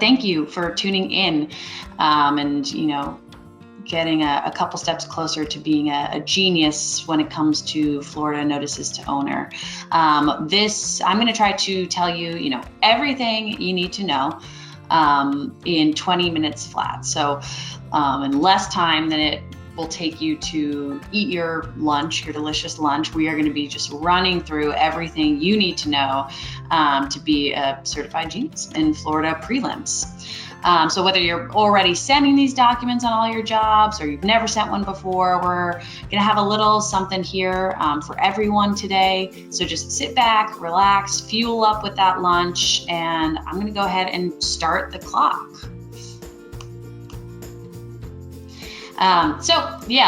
thank you for tuning in and, getting a couple steps closer to being a genius when it comes to Florida notices to owner. I'm going to try to tell you, everything you need to know in 20 minutes flat. So in less time than it will take you to eat your lunch, your delicious lunch, we are going to be just running through everything you need to know to be a certified genius in Florida prelims. So whether you're already sending these documents on all your jobs or you've never sent one before, we're going to have a little something here for everyone today. So just sit back, relax, fuel up with that lunch, and I'm going to go ahead and start the clock.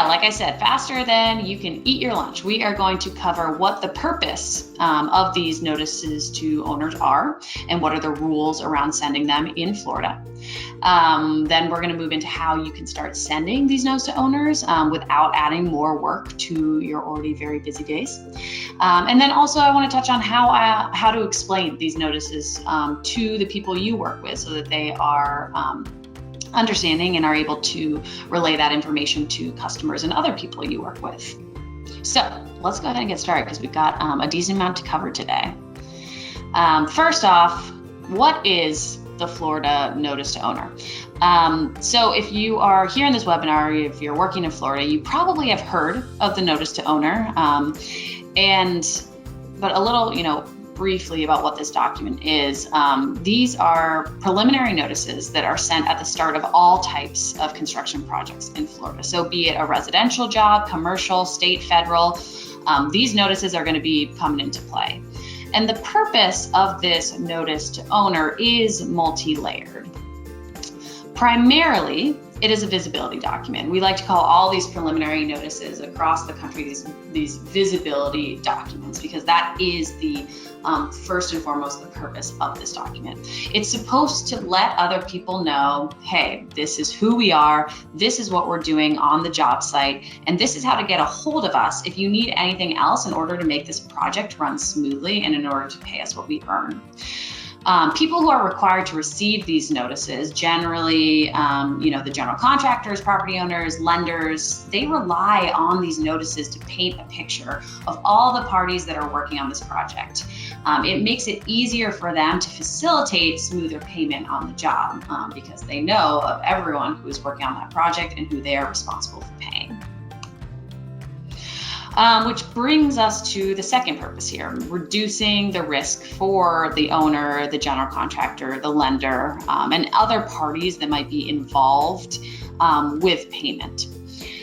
Like I said, faster than you can eat your lunch, we are going to cover what the purpose of these notices to owners are and what are the rules around sending them in Florida. Then we're going to move into how you can start sending these notes to owners without adding more work to your already very busy days. And then also I want to touch on how to explain these notices to the people you work with so that they are understanding and are able to relay that information to customers and other people you work with. So let's go ahead and get started because we've got a decent amount to cover today. First off, what is the Florida notice to owner? So if you are here in this webinar, if you're working in Florida, you probably have heard of the notice to owner, but a little, briefly about what this document is. These are preliminary notices that are sent at the start of all types of construction projects in Florida. So be it a residential job, commercial, state, federal, these notices are going to be coming into play. And the purpose of this notice to owner is multi-layered. Primarily, it is a visibility document. We like to call all these preliminary notices across the country these visibility documents because that is the first and foremost the purpose of this document. It's supposed to let other people know, hey, this is who we are, this is what we're doing on the job site, and this is how to get a hold of us if you need anything else in order to make this project run smoothly and in order to pay us what we earn. People who are required to receive these notices, generally, the general contractors, property owners, lenders, they rely on these notices to paint a picture of all the parties that are working on this project. It makes it easier for them to facilitate smoother payment on the job because they know of everyone who is working on that project and who they are responsible for paying. Which brings us to the second purpose here, reducing the risk for the owner, the general contractor, the lender, and other parties that might be involved with payment.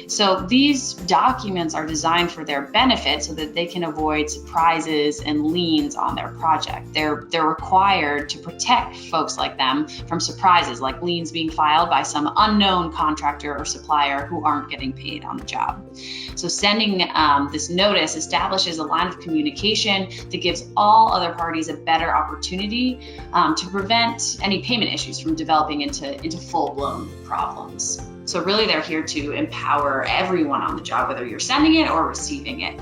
So these documents are designed for their benefit so that they can avoid surprises and liens on their project. They're required to protect folks like them from surprises like liens being filed by some unknown contractor or supplier who aren't getting paid on the job. So sending this notice establishes a line of communication that gives all other parties a better opportunity to prevent any payment issues from developing into full-blown problems. So really they're here to empower everyone on the job, whether you're sending it or receiving it.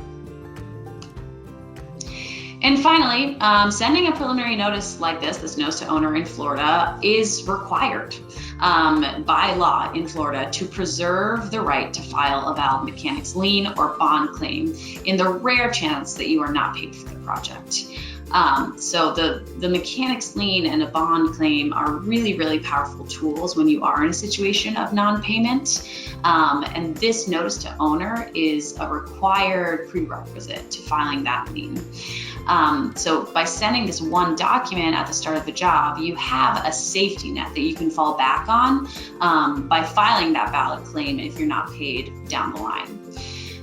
And finally, sending a preliminary notice like this notice to owner in Florida is required by law in Florida to preserve the right to file a valid Mechanics Lien or bond claim in the rare chance that you are not paid for the project. So the Mechanics Lien and a bond claim are really, really powerful tools when you are in a situation of non-payment. And this notice to owner is a required prerequisite to filing that lien. So by sending this one document at the start of the job, you have a safety net that you can fall back on by filing that valid claim if you're not paid down the line.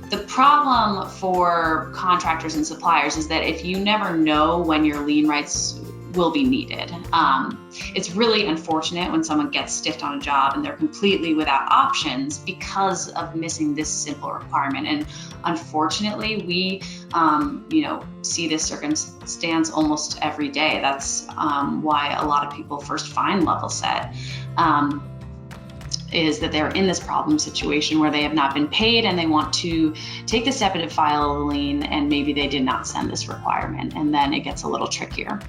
The problem for contractors and suppliers is that if you never know when your lien rights will be needed, it's really unfortunate when someone gets stiffed on a job and they're completely without options because of missing this simple requirement. And unfortunately, we see this circumstance almost every day. That's why a lot of people first find Levelset. is that they're in this problem situation where they have not been paid and they want to take the step to file a lien, and maybe they did not send this requirement, and then it gets a little trickier.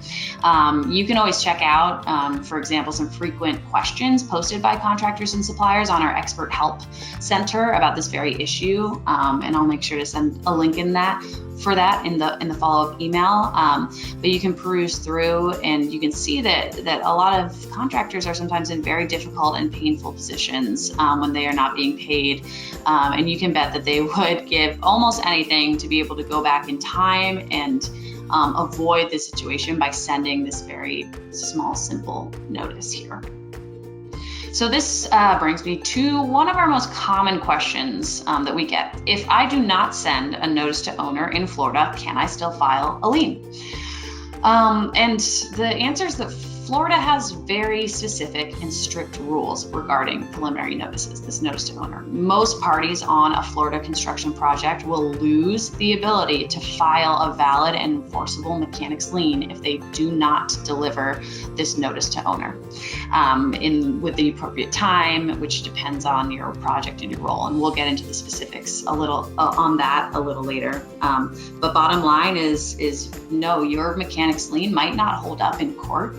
You can always check out, for example, some frequent questions posted by contractors and suppliers on our expert help center about this very issue, and I'll make sure to send a link in that in the follow-up email. But you can peruse through and you can see that a lot of contractors are sometimes in very difficult and painful positions when they are not being paid. And you can bet that they would give almost anything to be able to go back in time and avoid this situation by sending this very small, simple notice here. So this brings me to one of our most common questions that we get. If I do not send a notice to owner in Florida, can I still file a lien? And the answer is that Florida has very specific and strict rules regarding preliminary notices, this notice to owner. Most parties on a Florida construction project will lose the ability to file a valid and enforceable mechanics lien if they do not deliver this notice to owner with the appropriate time, which depends on your project and your role. And we'll get into the specifics a little on that a little later. But bottom line is no, your mechanics lien might not hold up in court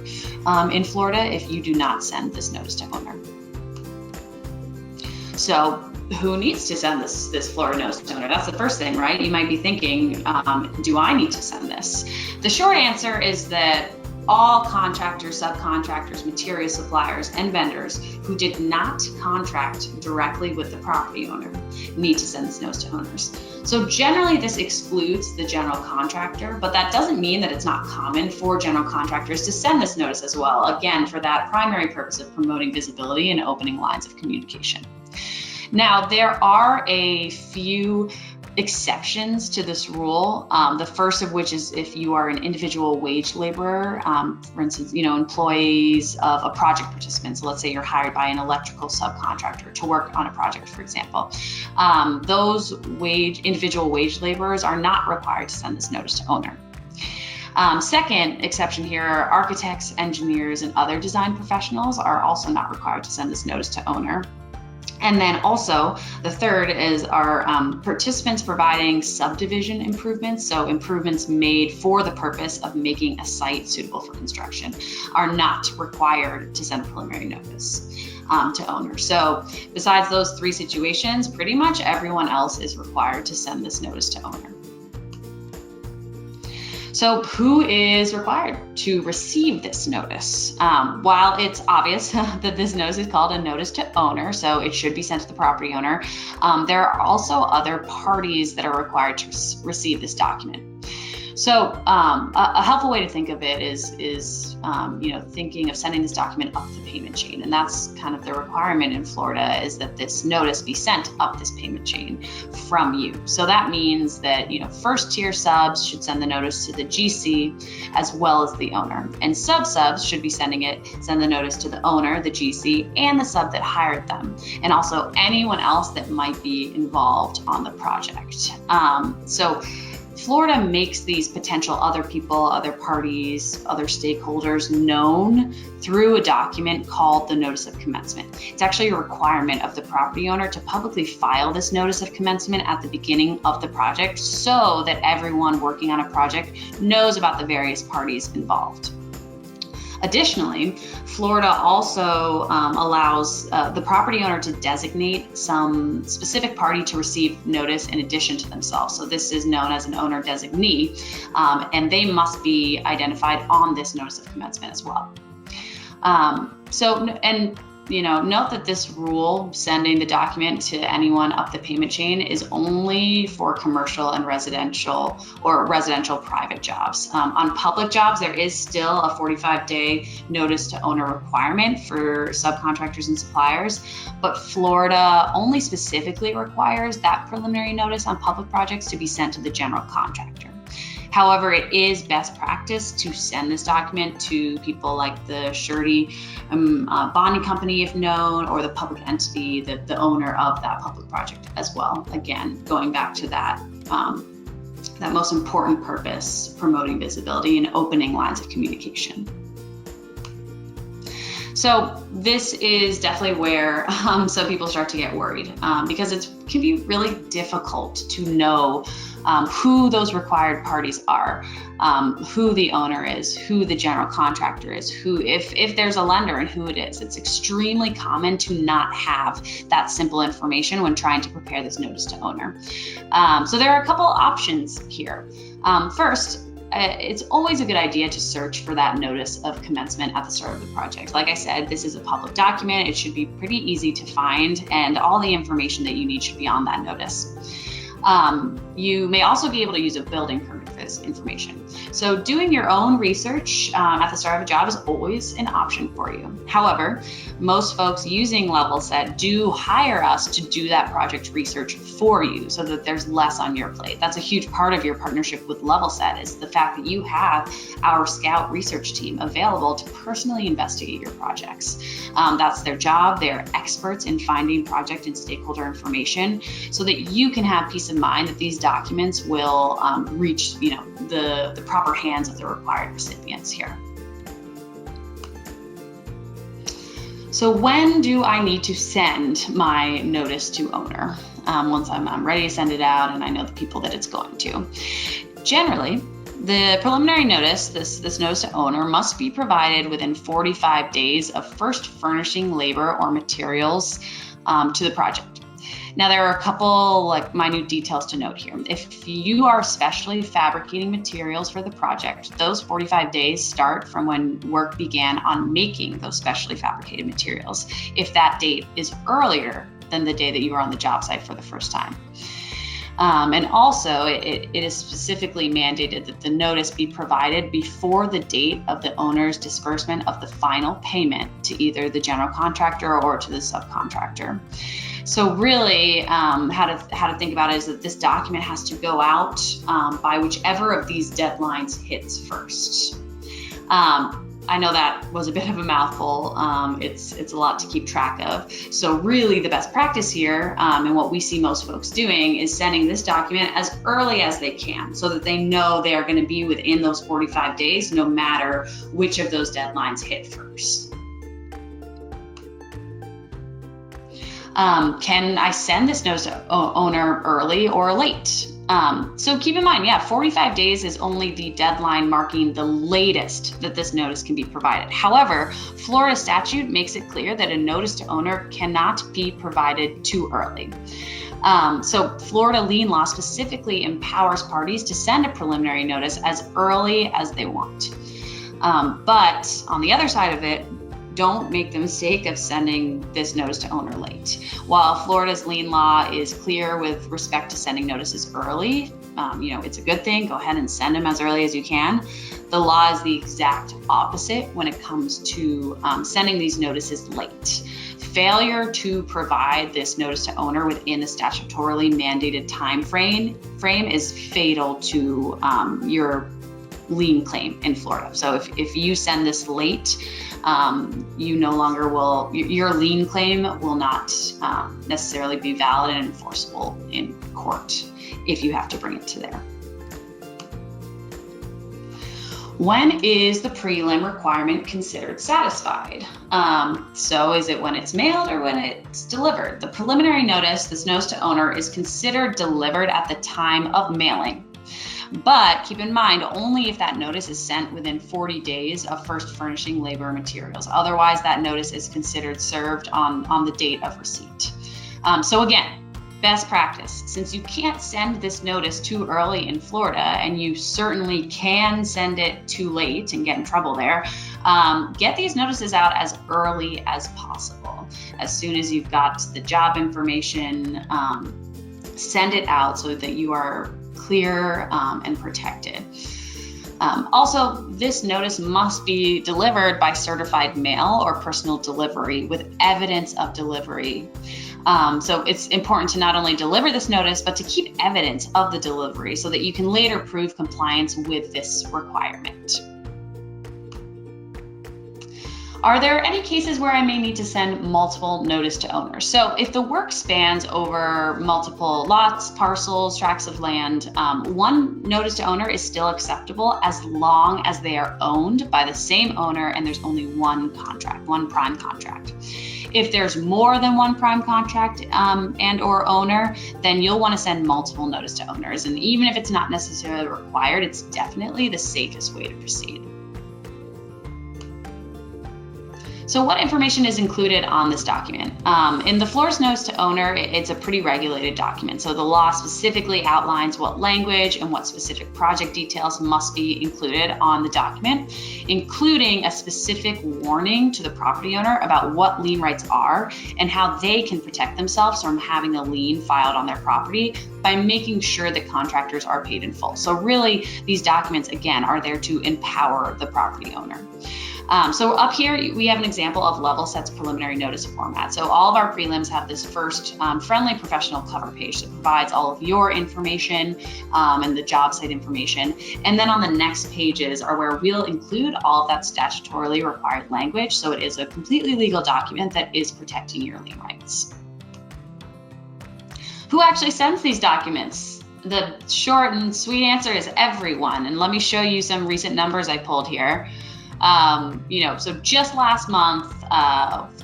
in Florida if you do not send this notice to owner. So who needs to send this Florida notice to owner? That's the first thing, right? You might be thinking, do I need to send this? The short answer is that all contractors, subcontractors, material suppliers, and vendors who did not contract directly with the property owner need to send this notice to owners. So generally this excludes the general contractor, but that doesn't mean that it's not common for general contractors to send this notice as well, again, for that primary purpose of promoting visibility and opening lines of communication. Now, there are a few exceptions to this rule. The first of which is if you are an individual wage laborer, for instance, employees of a project participant. So let's say you're hired by an electrical subcontractor to work on a project, for example. Those individual wage laborers are not required to send this notice to owner. Second exception here, architects, engineers, and other design professionals are also not required to send this notice to owner. And then also, the third is our participants providing subdivision improvements, so improvements made for the purpose of making a site suitable for construction, are not required to send a preliminary notice to owner. So besides those three situations, pretty much everyone else is required to send this notice to owner. So who is required to receive this notice? While it's obvious that this notice is called a notice to owner, so it should be sent to the property owner, there are also other parties that are required to receive this document. So a helpful way to think of it is thinking of sending this document up the payment chain. And that's kind of the requirement in Florida, is that this notice be sent up this payment chain from you. So that means that, first tier subs should send the notice to the GC as well as the owner. And subs should be send the notice to the owner, the GC, and the sub that hired them. And also anyone else that might be involved on the project. So Florida makes these potential other people, other parties, other stakeholders known through a document called the Notice of Commencement. It's actually a requirement of the property owner to publicly file this Notice of Commencement at the beginning of the project so that everyone working on a project knows about the various parties involved. Additionally, Florida also allows the property owner to designate some specific party to receive notice in addition to themselves. So this is known as an owner designee, and they must be identified on this notice of commencement as well. Note that this rule, sending the document to anyone up the payment chain, is only for commercial and residential private jobs. On public jobs, there is still a 45-day notice to owner requirement for subcontractors and suppliers, but Florida only specifically requires that preliminary notice on public projects to be sent to the general contractor. However, it is best practice to send this document to people like the surety bonding company, if known, or the public entity, the owner of that public project as well. Again, going back to that most important purpose, promoting visibility and opening lines of communication. So this is definitely where some people start to get worried because it can be really difficult to know who those required parties are, who the owner is, who the general contractor is, who, if there's a lender, and who it is. It's extremely common to not have that simple information when trying to prepare this notice to owner. So there are a couple options here. First, it's always a good idea to search for that notice of commencement at the start of the project. Like I said, this is a public document. It should be pretty easy to find, and all the information that you need should be on that notice. You may also be able to use a building permit for this information. So doing your own research at the start of a job is always an option for you. However, most folks using Levelset do hire us to do that project research for you so that there's less on your plate. That's a huge part of your partnership with Levelset, is the fact that you have our Scout research team available to personally investigate your projects. That's their job. They're experts in finding project and stakeholder information so that you can have peace of mind that these documents will reach, the proper hands of the required recipients here. So when do I need to send my notice to owner? Once I'm ready to send it out and I know the people that it's going to. Generally, the preliminary notice, this notice to owner, must be provided within 45 days of first furnishing labor or materials to the project. Now, there are a couple minute details to note here. If you are specially fabricating materials for the project, those 45 days start from when work began on making those specially fabricated materials, if that date is earlier than the day that you were on the job site for the first time. And also, it is specifically mandated that the notice be provided before the date of the owner's disbursement of the final payment to either the general contractor or to the subcontractor. So really, how to think about it is that this document has to go out by whichever of these deadlines hits first. I know that was a bit of a mouthful. It's a lot to keep track of. So really the best practice here, and what we see most folks doing, is sending this document as early as they can so that they know they are going to be within those 45 days, no matter which of those deadlines hit first. Can I send this notice to owner early or late? So keep in mind, 45 days is only the deadline marking the latest that this notice can be provided. However, Florida statute makes it clear that a notice to owner cannot be provided too early. So Florida lien law specifically empowers parties to send a preliminary notice as early as they want. But on the other side of it, don't make the mistake of sending this notice to owner late. While Florida's lien law is clear with respect to sending notices early, it's a good thing. Go ahead and send them as early as you can. The law is the exact opposite when it comes to sending these notices late. Failure to provide this notice to owner within the statutorily mandated time frame is fatal to your lien claim in Florida. So if you send this late, you no longer will, your lien claim will not necessarily be valid and enforceable in court if you have to bring it to there. When is the prelim requirement considered satisfied? So is it when it's mailed or when it's delivered? The preliminary notice, this notice to owner, is considered delivered at the time of mailing. But keep in mind, only if that notice is sent within 40 days of first furnishing labor and materials. Otherwise, that notice is considered served on the date of receipt. So again, best practice, since you can't send this notice too early in Florida, and you certainly can send it too late and get in trouble there, get these notices out as early as possible. As soon as you've got the job information, send it out so that you are clear and protected. Also, this notice must be delivered by certified mail or personal delivery with evidence of delivery. So it's important to not only deliver this notice, but to keep evidence of the delivery so that you can later prove compliance with this requirement. Are there any cases where I may need to send multiple notice to owners? So if the work spans over multiple lots, parcels, tracts of land, one notice to owner is still acceptable as long as they are owned by the same owner and there's only one contract, one prime contract. If there's more than one prime contract and or owner, then you'll want to send multiple notice to owners. And even if it's not necessarily required, it's definitely the safest way to proceed. So what information is included on this document? In the Florida's Notice to Owner, it's a pretty regulated document. So the law specifically outlines what language and what specific project details must be included on the document, including a specific warning to the property owner about what lien rights are and how they can protect themselves from having a lien filed on their property by making sure that contractors are paid in full. So really, these documents, again, are there to empower the property owner. So up here, we have an example of Levelset's preliminary notice format. So all of our prelims have this first friendly professional cover page that provides all of your information and the job site information. And then on the next pages are where we'll include all of that statutorily required language. So it is a completely legal document that is protecting your lien rights. Who actually sends these documents? The short and sweet answer is everyone. And let me show you some recent numbers I pulled here. So just last month,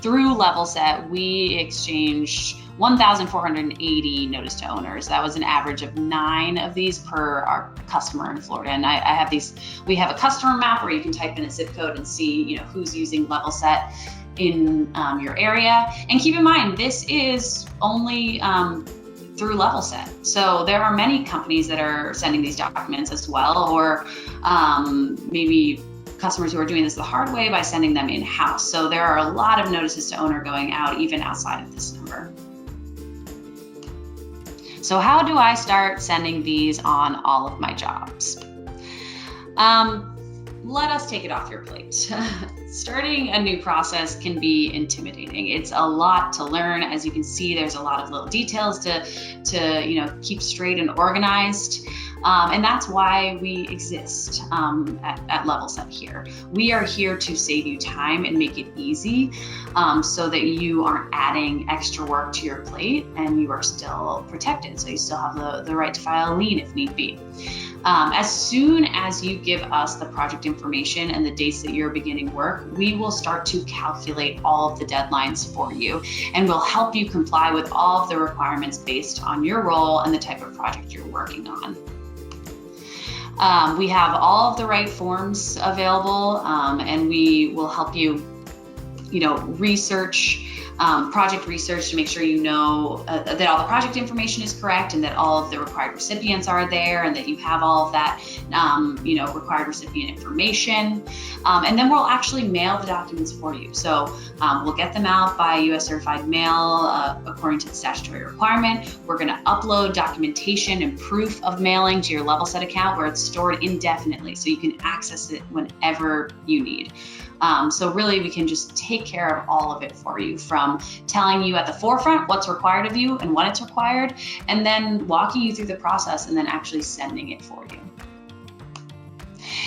through Levelset, we exchanged 1,480 notice to owners. That was an average of 9 of these per our customer in Florida. And I have these, we have a customer map where you can type in a zip code and see, who's using Levelset in your area. And keep in mind, this is only through Levelset. So there are many companies that are sending these documents as well, or maybe customers who are doing this the hard way by sending them in-house. So there are a lot of notices to owner going out even outside of this number. So how do I start sending these on all of my jobs? Let us take it off your plate. Starting a new process can be intimidating. It's a lot to learn. As you can see, there's a lot of little details to keep straight and organized. And that's why we exist at Levelset here. We are here to save you time and make it easy so that you aren't adding extra work to your plate and you are still protected. So you still have the right to file a lien if need be. As soon as you give us the project information and the dates that you're beginning work, we will start to calculate all of the deadlines for you, and we'll help you comply with all of the requirements based on your role and the type of project you're working on. We have all of the right forms available, and we will help you, research, project research to make sure you know that all the project information is correct and that all of the required recipients are there and that you have all of that, required recipient information. And then we'll actually mail the documents for you. So we'll get them out by U.S. certified mail according to the statutory requirement. We're going to upload documentation and proof of mailing to your Levelset account where it's stored indefinitely so you can access it whenever you need. So really, we can just take care of all of it for you, from telling you at the forefront what's required of you and when it's required, and then walking you through the process and then actually sending it for you.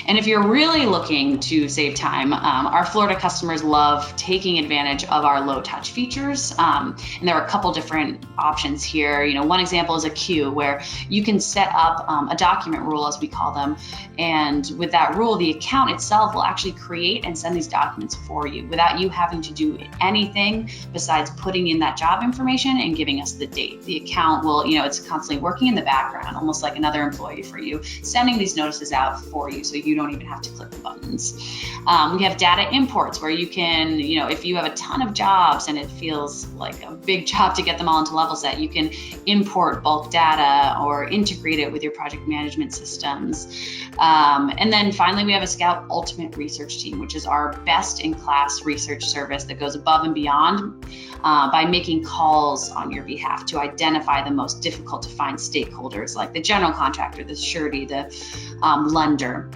And if you're really looking to save time, our Florida customers love taking advantage of our low-touch features. And there are a couple different options here. One example is a queue where you can set up a document rule, as we call them. And with that rule, the account itself will actually create and send these documents for you without you having to do anything besides putting in that job information and giving us the date. The account will, it's constantly working in the background, almost like another employee for you, sending these notices out for you so you don't even have to click the buttons. We have data imports where you can, if you have a ton of jobs and it feels like a big job to get them all into Levelset, you can import bulk data or integrate it with your project management systems. And then finally, we have a Scout Ultimate Research Team, which is our best-in-class research service that goes above and beyond by making calls on your behalf to identify the most difficult to find stakeholders, like the general contractor, the surety, the lender.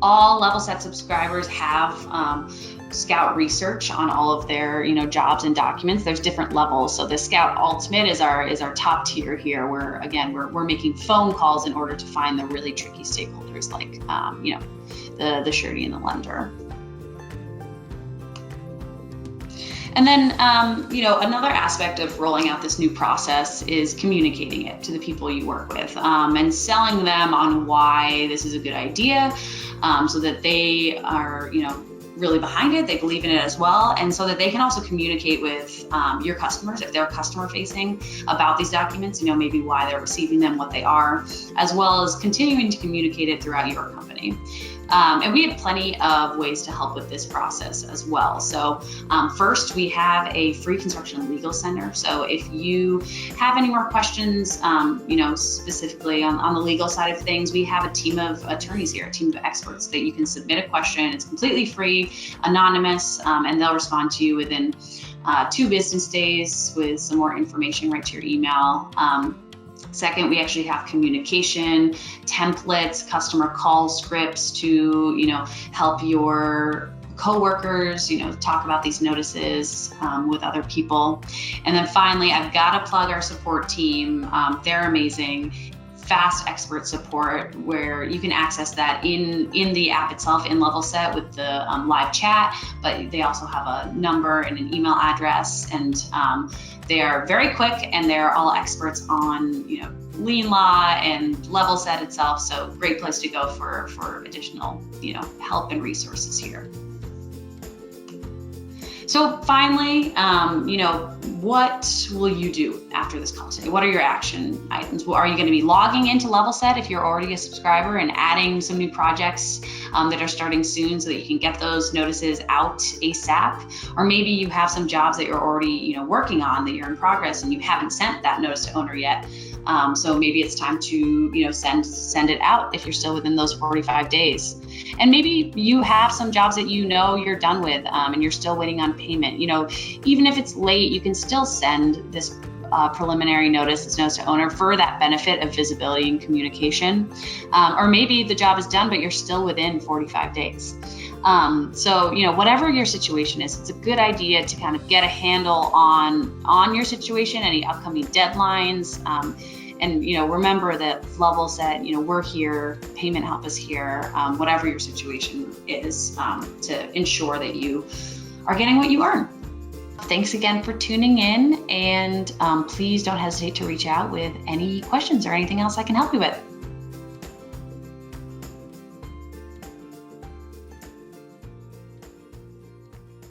All Levelset subscribers have Scout research on all of their jobs and documents. There's different levels. So the Scout Ultimate is our top tier here, where again we're making phone calls in order to find the really tricky stakeholders like the surety and the lender. And then, another aspect of rolling out this new process is communicating it to the people you work with, and selling them on why this is a good idea, so that they are, really behind it, they believe in it as well, and so that they can also communicate with your customers, if they're customer facing, about these documents, maybe why they're receiving them, what they are, as well as continuing to communicate it throughout your company. And we have plenty of ways to help with this process as well. So first, we have a free construction legal center. So if you have any more questions, specifically on the legal side of things, we have a team of attorneys here, a team of experts that you can submit a question. It's completely free, anonymous, and they'll respond to you within 2 business days with some more information right to your email. Second, we actually have communication templates, customer call scripts to, help your coworkers, talk about these notices with other people. And then finally, I've got to plug our support team. They're amazing. Fast expert support where you can access that in the app itself in Levelset with the live chat, but they also have a number and an email address, and they are very quick, and they're all experts on lien law and Levelset itself. So great place to go for additional help and resources here. So finally, what will you do after this call today? What are your action items? Are you going to be logging into Levelset if you're already a subscriber and adding some new projects that are starting soon so that you can get those notices out ASAP? Or maybe you have some jobs that you're already working on, that you're in progress, and you haven't sent that notice to owner yet. So maybe it's time to send it out if you're still within those 45 days. And maybe you have some jobs that you're done with, and you're still waiting on payment. Even if it's late, you can still send this preliminary notice, this notice to owner, for that benefit of visibility and communication. Or maybe the job is done, but you're still within 45 days. So whatever your situation is, it's a good idea to kind of get a handle on your situation, any upcoming deadlines. And remember that Levelset, we're here, payment help is here, whatever your situation is, to ensure that you are getting what you earn. Thanks again for tuning in, and please don't hesitate to reach out with any questions or anything else I can help you with.